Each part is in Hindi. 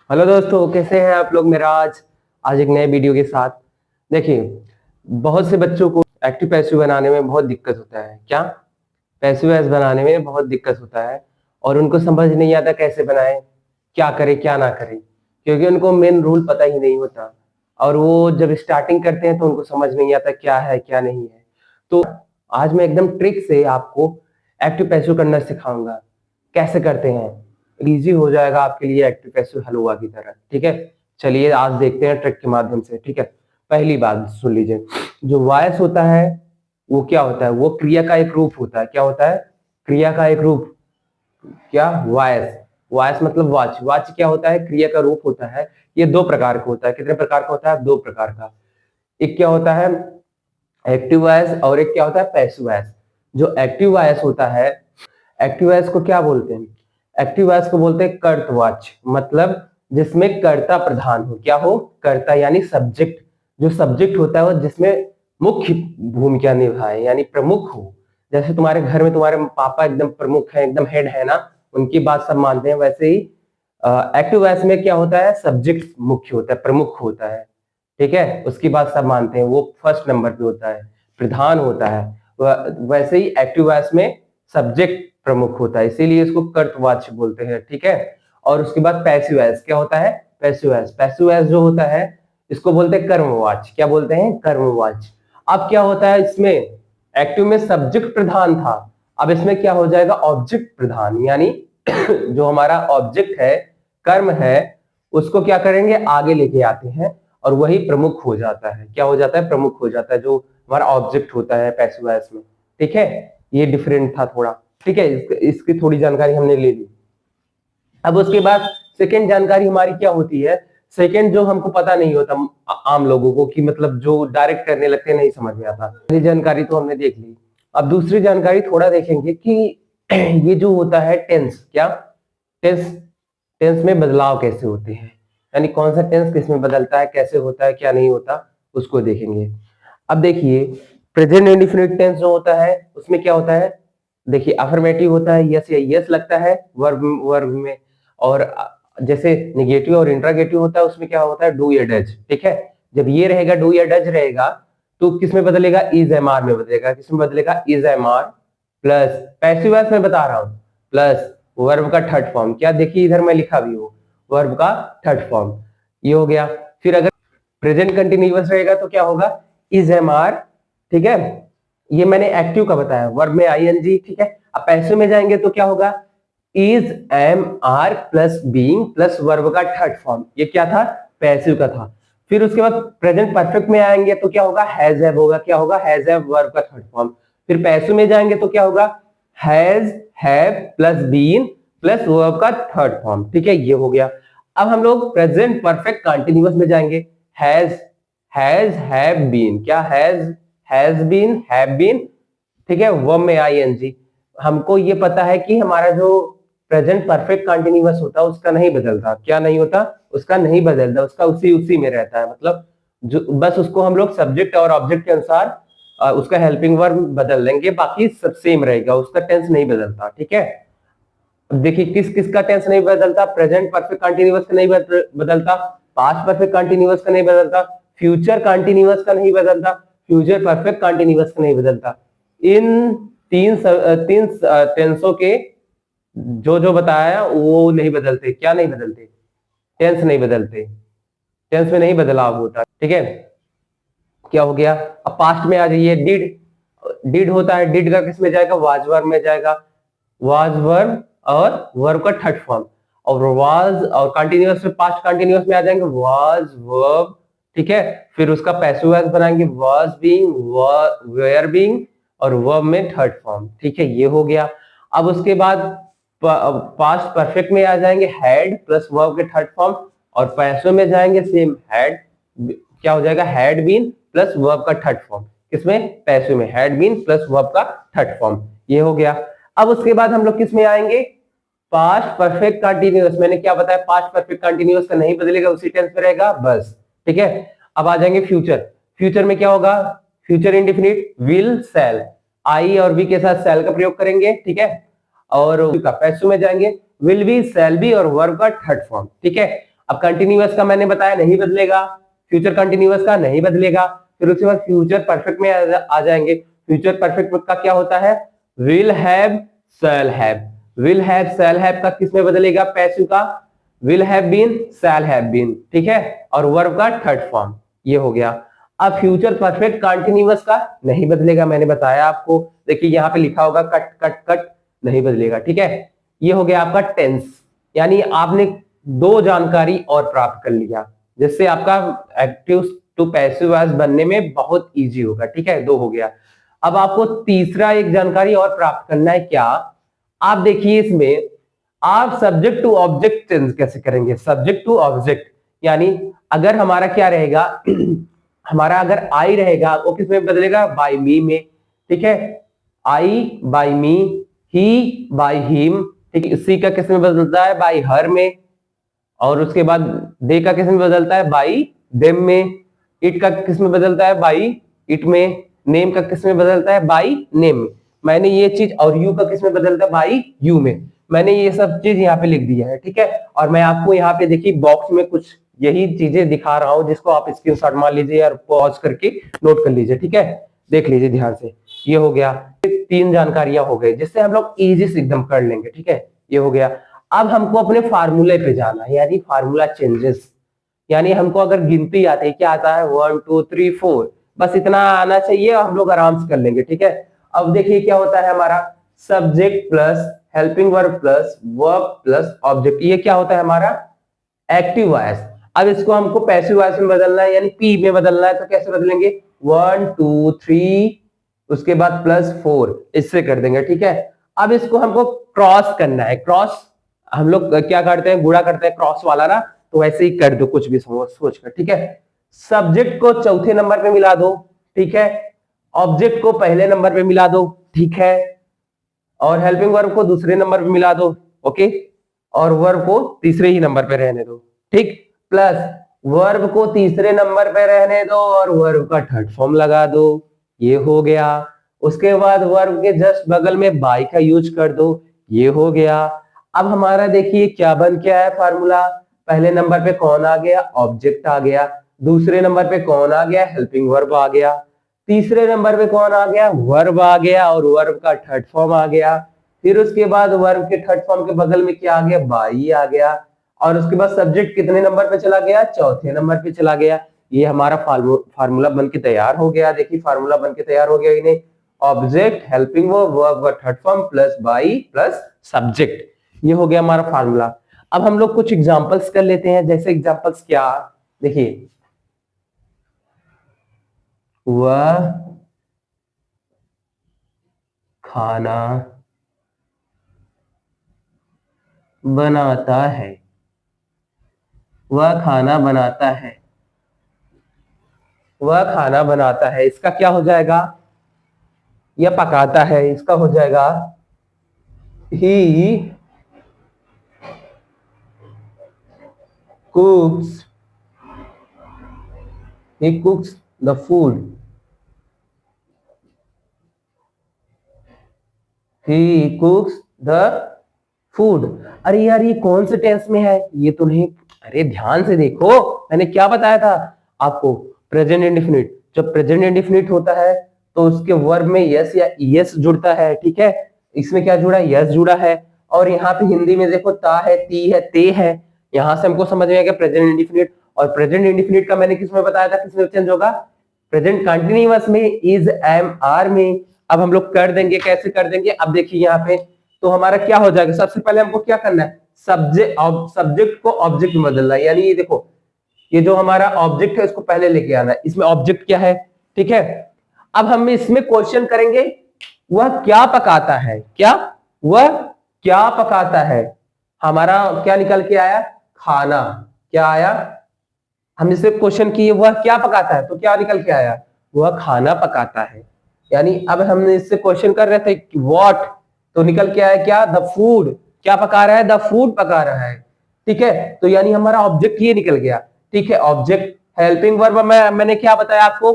हेलो दोस्तों, कैसे हैं आप लोग। मेरा आज एक नए वीडियो के साथ। देखिए, बहुत से बच्चों को एक्टिव पैसिव बनाने में बहुत दिक्कत होता है। क्या पैसिव वॉइस बनाने में बहुत दिक्कत होता है और उनको समझ नहीं आता कैसे बनाएं, क्या करें क्या ना करें, क्योंकि उनको मेन रूल पता ही नहीं होता। और वो जब स्टार्टिंग करते हैं तो उनको समझ नहीं आता क्या है क्या नहीं है। तो आज मैं एकदम ट्रिक से आपको एक्टिव पैसिव करना सिखाऊंगा। कैसे करते हैं, इजी हो जाएगा आपके लिए एक्टिव पैसिव हलवा की तरह। ठीक है, चलिए आज देखते हैं ट्रिक के माध्यम से। ठीक है, पहली बात सुन लीजिए। जो वॉइस होता है वो क्या होता है, वो क्रिया का एक रूप होता है। क्या होता है? क्रिया का एक रूप। क्या? वॉइस। वॉइस मतलब वाच। वाच क्या होता है? क्रिया का रूप होता है। ये दो प्रकार का होता है। कितने प्रकार का होता है? दो प्रकार का। एक क्या होता है? एक्टिव वॉइस, और एक क्या होता है? Passive voice. जो एक्टिव वॉइस होता है, एक्टिव वॉइस को क्या बोलते हैं? एक्टिव वॉइस को बोलते हैं कर्तवाच्य, मतलब जिसमें कर्ता प्रधान हो। क्या हो? कर्ता यानी सब्जेक्ट। जो सब्जेक्ट होता है वो जिसमें मुख्य भूमिका निभाए, यानी प्रमुख हो। जैसे तुम्हारे घर में तुम्हारे पापा एकदम प्रमुख है, एकदम हेड है ना, उनकी बात सब मानते हैं। वैसे ही एक्टिव वॉइस में क्या होता है? सब्जेक्ट मुख्य होता है, प्रमुख होता है। ठीक है, उसकी बात सब मानते हैं, वो फर्स्ट नंबर पे होता है, प्रधान होता है। वैसे ही एक्टिव वॉइस में सब्जेक्ट प्रमुख होता है, इसीलिए इसको कर्तवाच्य बोलते हैं। ठीक है, और उसके बाद पैसिव वॉइस क्या होता है? Passive voice. पैसिव वॉइस जो होता है इसको बोलते हैं कर्मवाच्य। क्या बोलते हैं? कर्मवाच्य। अब क्या होता है इसमें? एक्टिव में सब्जेक्ट प्रधान था, अब इसमें क्या हो जाएगा? ऑब्जेक्ट प्रधान, यानी जो हमारा ऑब्जेक्ट है, कर्म है, उसको क्या करेंगे? आगे लेके आते हैं और वही प्रमुख हो जाता है। क्या हो जाता है? प्रमुख हो जाता है, जो हमारा ऑब्जेक्ट होता है पैसिव वॉइस में। ठीक है, ये डिफरेंट था थोड़ा। ठीक है, इसकी थोड़ी जानकारी हमने ले ली। अब उसके बाद सेकेंड जानकारी हमारी क्या होती है? सेकेंड जो हमको पता नहीं होता आम लोगों को, कि मतलब जो डायरेक्ट करने लगते हैं नहीं समझ में आता। पहली जानकारी तो हमने देख ली। अब दूसरी जानकारी थोड़ा देखेंगे कि ये जो होता है टेंस। क्या? टेंस। टेंस में बदलाव कैसे होते हैं, यानी कौन सा टेंस किस में बदलता है, कैसे होता है, क्या नहीं होता, उसको देखेंगे। अब देखिए, प्रेजेंट इंडिफिनिट टेंस जो होता है उसमें क्या होता है? देखिए, अफर्मेटिव होता है, यस या यस लगता है वर्ब वर्ब में। और जैसे निगेटिव और इंट्रागेटिव होता है उसमें क्या होता है? डू या डज। ठीक है, जब ये रहेगा डू या डज रहेगा तो किस में बदलेगा? इज एम आर में बदलेगा। किस में बदलेगा? Is am are plus passive voice में बता रहा हूं, प्लस वर्ब का थर्ड फॉर्म। क्या? देखिए इधर मैं लिखा भी हूं, वर्ब का थर्ड फॉर्म। ये हो गया। फिर अगर प्रेजेंट कंटिन्यूअस रहेगा तो क्या होगा? Is am are. ठीक है, ये मैंने एक्टिव का बताया, वर्ब में आईएनजी। ठीक है, अब पैसिव में जाएंगे तो क्या होगा? Is am are plus being plus verb का थर्ड फॉर्म। ये क्या था? पैसिव का था। फिर उसके बाद प्रेजेंट परफेक्ट में आएंगे तो क्या होगा? हैज हैव होगा। क्या होगा? हैज हैव वर्ब का थर्ड फॉर्म। फिर पैसिव में जाएंगे तो क्या होगा? Has have plus been plus verb का थर्ड फॉर्म। ठीक है, ये हो गया। अब हम लोग प्रेजेंट परफेक्ट कंटिन्यूअस में जाएंगे। Has have been. क्या? Has been, have been. ठीक है, वर्ब में आईएनजी। हमको ये पता है कि हमारा जो प्रेजेंट परफेक्ट कंटिन्यूअस होता है उसका नहीं बदलता। क्या नहीं होता? उसका नहीं बदलता, उसका उसी उसी में रहता है। मतलब जो बस उसको हम लोग सब्जेक्ट और ऑब्जेक्ट के अनुसार उसका हेल्पिंग वर्ब बदल लेंगे, बाकी सब सेम रहेगा, उसका टेंस नहीं बदलता। ठीक है, देखिए किस किस का टेंस नहीं बदलता? प्रेजेंट परफेक्ट कंटिन्यूअस का नहीं बदलता, पास्ट परफेक्ट कंटिन्यूअस का नहीं बदलता, फ्यूचर कंटिन्यूअस का नहीं बदलता, फ्यूचर परफेक्ट कंटिन्यूअस का नहीं बदलता। इन तीन टेंसों के जो जो बताया वो नहीं बदलते। क्या नहीं बदलते? टेंस नहीं बदलते, टेंस में नहीं बदलाव होता। ठीक है, क्या हो गया? अब पास्ट में आ जाइए। डिड। डिड होता है, डिड का किस में जाएगा? वाज वर्ब में जाएगा। वाज वर्ब और वर्ब का थर्ड फॉर्म। और वाज और कंटिन्यूअस में, पास्ट कंटिन्यूअस में आ जाएंगे वाज वर्ब। ठीक है, फिर उसका पैसिव वॉइस बनाएंगे वाज बीइंग, वेयर बीइंग, और वर्ब में थर्ड फॉर्म। ठीक है, ये हो गया। अब उसके बाद पास्ट परफेक्ट में आ जाएंगे हैड प्लस वर्ब के थर्ड फॉर्म, और पैसिव में जाएंगे सेम हैड। क्या हो जाएगा? हैड बीन प्लस वर्ब का थर्ड फॉर्म। किसमें? पैसिव में हैड बीन प्लस वर्ब का थर्ड फॉर्म। ये हो गया। अब उसके बाद हम लोग किस में आएंगे? Past perfect continuous. मैंने क्या बताया? पास्ट परफेक्ट कंटिन्यूअस का नहीं बदलेगा, उसी टेंस में रहेगा बस। ठीक है, अब आ जाएंगे फ्यूचर। फ्यूचर में क्या होगा? फ्यूचर इंडेफिनिट विल सेल, आई और वी के साथ सेल का प्रयोग करेंगे। ठीक है, और पैसिव में जाएंगे विल बी, सेल बी और वर्ब का थर्ड फॉर्म। ठीक है, अब कंटिन्यूअस का मैंने बताया नहीं बदलेगा, फ्यूचर कंटिन्यूअस का नहीं बदलेगा। फिर उसके बाद फ्यूचर परफेक्ट में आ जाएंगे। फ्यूचर परफेक्ट का क्या होता है, will have, shall have. Will have, shall have का किसमें बदलेगा, पैसिव का will have been, shall have been, ठीक है। और वर्ब का थर्ड फॉर्म, ये हो गया। अब फ्यूचर परफेक्ट कंटिन्यूअस का नहीं बदलेगा, मैंने बताया आपको, देखिए यहाँ पे लिखा होगा कट कट कट, नहीं बदलेगा, ठीक है। ये हो गया आपका टेंस, यानी आपने दो जानकारी और प्राप्त कर लिया, जिससे आपका एक्टिव टू पैसिव वॉइस बनने में बहुत इजी होगा, ठीक है। दो हो गया। अब आपको तीसरा एक जानकारी और प्राप्त करना है, क्या, आप देखिए इसमें आप सब्जेक्ट टू ऑब्जेक्ट चेंज कैसे करेंगे। सब्जेक्ट टू ऑब्जेक्ट, यानी अगर हमारा क्या रहेगा हमारा अगर आई रहेगा वो किस में बदलेगा, बाय मी में, ठीक है। I by me, he by him, ठीक है। सी का किस में बदलता है, बाय हर में। और उसके बाद दे का किस में बदलता है, बाय देम में। इट का किस में बदलता है, बाय इट में। नेम का किस में बदलता है, बाय नेम में। मैंने ये चीज, और यू का किस में बदलता है, बाय यू में। मैंने ये सब चीज यहाँ पे लिख दिया है, ठीक है। और मैं आपको यहाँ पे देखिए बॉक्स में कुछ यही चीजें दिखा रहा हूं, जिसको आप स्क्रीनशॉट मार लीजिए और पॉज करके नोट कर लीजिए, ठीक है। देख लीजिए ध्यान से। ये हो गया, तीन जानकारियां हो गई, जिससे हम लोग इजी से एकदम कर लेंगे, ठीक है। ये हो गया। अब हमको अपने फार्मूले पे जाना है, यानी फार्मूला चेंजेस। यानी हमको अगर गिनती आती है, क्या आता है, 1 2 3 4, बस इतना आना चाहिए और हम लोग आराम से कर लेंगे, ठीक है। अब देखिए क्या होता है हमारा, subject plus helping verb plus verb plus object, ये क्या होता है हमारा, एक्टिव वॉइस। अब इसको हमको पैसिव वॉइस में बदलना है, यानी पी में बदलना है। तो कैसे बदलेंगे, 1 2 3 उसके बाद प्लस 4, इससे कर देंगे, ठीक है। अब इसको हमको क्रॉस करना है। क्रॉस हम लोग क्या करते हैं, गुणा करते हैं क्रॉस वाला ना, तो वैसे ही कर दो कुछ भी सोच कर, ठीक है। सब्जेक्ट को चौथे नंबर पे मिला दो, ठीक है। ऑब्जेक्ट को पहले नंबर पे मिला दो, ठीक है। और हेल्पिंग वर्ब को दूसरे नंबर पे मिला दो, ओके। और वर्ब को तीसरे ही नंबर पे रहने दो, ठीक। प्लस वर्ब को तीसरे नंबर पे रहने दो और वर्ब का थर्ड फॉर्म लगा दो, ये हो गया। उसके बाद वर्ब के जस्ट बगल में बाय का यूज कर दो, ये हो गया। अब हमारा देखिए क्या बन क्या है फार्मूला, पहले नंबर पे कौन आ गया, ऑब्जेक्ट आ गया। दूसरे नंबर पे कौन आ गया, हेल्पिंग वर्ब आ गया। तीसरे नंबर पे कौन आ गया, वर्ब आ गया, और वर्ब का थर्ड फॉर्म आ गया। फिर उसके बाद वर्ब के थर्ड फॉर्म के बगल में क्या आ गया, बाई आ गया। और उसके बाद सब्जेक्ट कितने नंबर पे चला गया, चौथे नंबर पे चला गया। ये हमारा फार्मूला बन के तैयार हो गया। देखिए फार्मूला बन के तैयार हो गया, इन्हें ऑब्जेक्ट हेल्पिंग वर्ब का third form plus by plus subject, ये हो गया हमारा फार्मूला। अब हम लोग कुछ एग्जांपल्स कर लेते हैं। जैसे एग्जांपल्स क्या, देखिए वह खाना बनाता है, वह खाना बनाता है, वह खाना बनाता है। इसका क्या हो जाएगा, यह पकाता है, इसका हो जाएगा ही cooks, he cooks the food, he cooks the food। अरे यार ये कौन से टेंस में है, ये तो नहीं, अरे ध्यान से देखो, मैंने क्या बताया था आपको, प्रेजेंट इंडेफिनिट। जब प्रेजेंट इंडेफिनिट होता है तो उसके वर्ब में यस या ईएस जुड़ता है, ठीक है। इसमें क्या जुड़ा है, यस जुड़ा है। और यहाँ पे हिंदी में देखो ता है, ती है, ते है। यहां से हमको समझ में आ गया प्रेजेंट इंडेफिनिट। और प्रेजेंट इंडेफिनिट का मैंने किसमें बताया था, किसमें चेंज होगा, प्रेजेंट कंटिन्यूअस में, इज एम आर में। अब हम लोग कर देंगे, कैसे कर देंगे, अब देखिए यहाँ पे तो हमारा क्या हो जाएगा, सबसे पहले हमको क्या करना है, सब्जेक्ट को ऑब्जेक्ट में बदलना है। यानी ये देखो, ये जो हमारा ऑब्जेक्ट है इसको पहले लेके आना है। इसमें ऑब्जेक्ट क्या है, ठीक है। अब हम इसमें क्वेश्चन करेंगे, वह क्या पकाता है, क्या, वह क्या पकाता है। हमारा क्या निकल के आया, खाना। क्या आया, हम इससे क्वेश्चन किए वह क्या पकाता है, तो क्या निकल के आया, वह खाना पकाता है। यानी अब हमने इससे क्वेश्चन कर रहे थे व्हाट, तो निकल के आया क्या, द फूड। क्या पका रहा है, द फूड पका रहा है, ठीक है। तो यानी हमारा ऑब्जेक्ट ये निकल गया, ठीक है। ऑब्जेक्ट हेल्पिंग वर्ब मैंने क्या बताया आपको,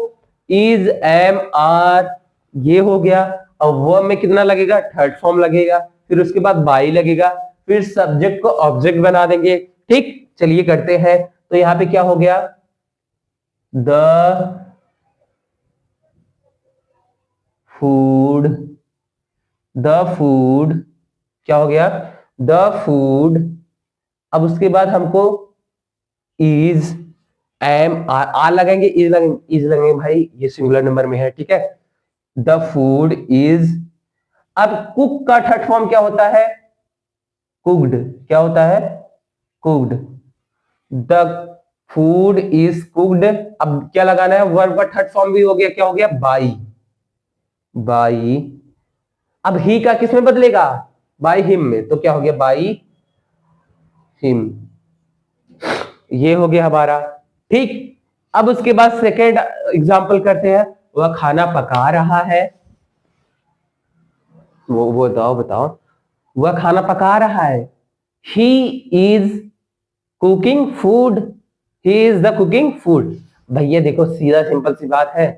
इज एम आर, ये हो गया। और वर्ब में कितना लगेगा, थर्ड फॉर्म लगेगा। फिर उसके बाद बाई लगेगा। फिर सब्जेक्ट को ऑब्जेक्ट बना देंगे, ठीक। चलिए करते हैं। तो यहाँ पे क्या हो गया, द फूड, द फूड क्या हो गया, द फूड। अब उसके बाद हमको इज, एम, आर लगाएंगे, इज लगेंगे भाई, ये सिंगुलर नंबर में है, ठीक है। द फूड इज, अब कुक का थर्ड फॉर्म क्या होता है, कुक्ड, क्या होता है, cooked. The food is cooked, अब क्या लगाना है, वर्ब का थर्ड फॉर्म भी हो गया, क्या हो गया, बाई, बाई। अब ही का किस में बदलेगा, बाई हिम में, तो क्या हो गया, बाई हिम। ये हो गया हमारा, ठीक। अब उसके बाद सेकेंड एग्जांपल करते हैं, वह खाना पका रहा है, वो बताओ बताओ, वह खाना पका रहा है, he is cooking food, he is the cooking food. भैया देखो सीधा सिंपल सी बात है,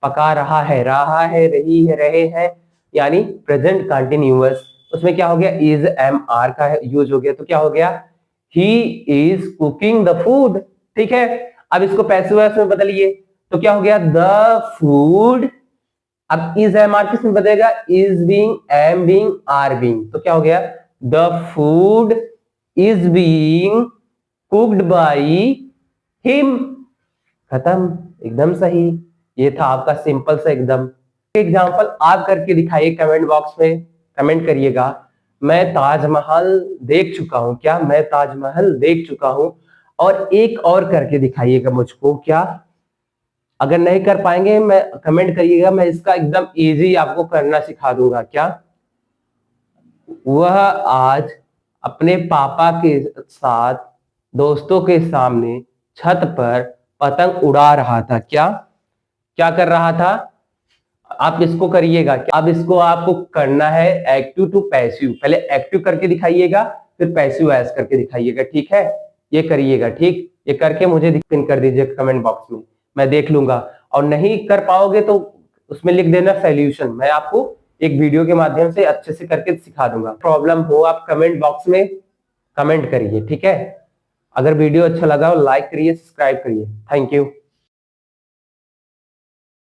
पका रहा है, रही है, रहे हैं, यानी प्रेजेंट कंटिन्यूअस, उसमें क्या हो गया, इज एम आर का यूज हो गया, तो क्या हो गया, he is cooking the food, ठीक है। अब इसको पैसिव वॉइस में बदलिए, तो क्या हो गया, द फूड, अब इज एम आर किस में बदलेगा, is being, am being, are being, तो क्या हो गया, the food is being cooked by him, खत्म, एकदम सही। ये था आपका सिंपल सा एकदम एग्जांपल। आप करके दिखाइए कमेंट बॉक्स में, कमेंट करिएगा, मैं ताजमहल देख चुका हूं, क्या मैं ताजमहल देख चुका हूं, और एक और करके दिखाइएगा मुझको, क्या अगर नहीं कर पाएंगे मैं कमेंट करिएगा, मैं इसका एकदम इजी आपको करना सिखा दूंगा, क्या वह आज अपने पापा के साथ दोस्तों के सामने छत पर पतंग उड़ा रहा था, क्या क्या कर रहा था, आप इसको करिएगा। अब इसको आपको करना है एक्टिव टू पैसिव, पहले एक्टिव करके दिखाइएगा, फिर पैसिव एज करके दिखाइएगा, ठीक है, ये करिएगा, ठीक। ये करके मुझे पिन कर दीजिए कमेंट बॉक्स में, मैं देख लूंगा, और नहीं कर पाओगे तो उसमें लिख देना सॉल्यूशन, मैं आपको एक वीडियो के माध्यम से अच्छे से करके सिखा दूंगा। प्रॉब्लम हो आप कमेंट बॉक्स में कमेंट करिए, ठीक है। अगर वीडियो अच्छा लगा हो लाइक करिए, सब्सक्राइब करिए, थैंक यू।